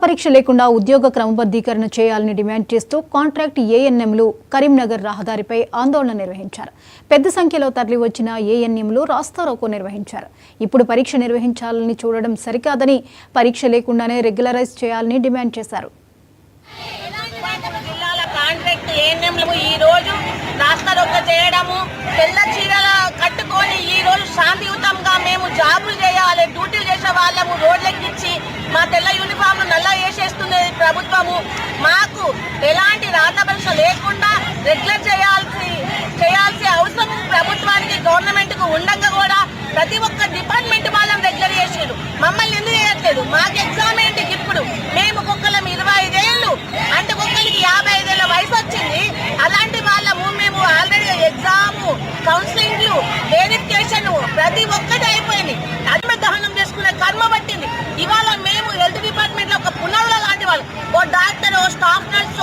పరీక్ష లేకుండా ఉద్యోగ క్రమబద్ధీకరణ చేయాలని డిమాండ్ చేస్తూ కాంట్రాక్ట్ ఏఎన్ఎంలు కరీంనగర్ రహదారిపై ఆందోళన నిర్వహించారు. పెద్ద సంఖ్యలో తరలివచ్చిన ఏఎన్ఎంలు రాస్తారోకో నిర్వహించారు. ఇప్పుడు పరీక్ష నిర్వహించాలని చూడడం సరికాదని, పరీక్ష లేకుండానే రెగ్యులరైజ్ చేయాలని డిమాండ్ చేశారు. శాంతియుతంగా మేము జాబులు చేయాలి, డ్యూటీలు చేసే వాళ్ళము రోడ్లెక్కించి మా తెల్ల యూనిఫామ్లు నల్ల వేసేస్తుంది ప్రభుత్వము. మాకు ఎలాంటి రాత పరీక్ష లేకుండా రెగ్యులర్ చేయాల్సిన అవసరం ప్రభుత్వానికి గవర్నమెంట్కు ఉండగా కూడా ప్రతి ఒక్క డిపార్ట్మెంట్ వాళ్ళని రెగ్యులర్ చేసారు. మమ్మల్ని ఎందుకు చేయట్లేదు? మాకు ఎగ్జామ్ ఏంటి? ఇప్పుడు మేము ఒక్కొక్కరం 25 ఏళ్ళు అంటే ఒక్కరికి 55 ఏళ్ళ వయసు వచ్చింది. అలాంటి వాళ్ళము మేము ఆల్రెడీ ఎగ్జామ్, కౌన్సిలింగ్లు, వెరిఫికేషన్ ప్రతి ఒక్కటి అయిపోయింది. ఆత్మ దహనం చేసుకునే కర్మ పట్టింది. ఇవాళ మేము హెల్త్ డిపార్ట్మెంట్ లో ఒక పునరుల లాంటి వాళ్ళు, ఓ డాక్టర్, ఓ స్టాఫ్ నర్స్,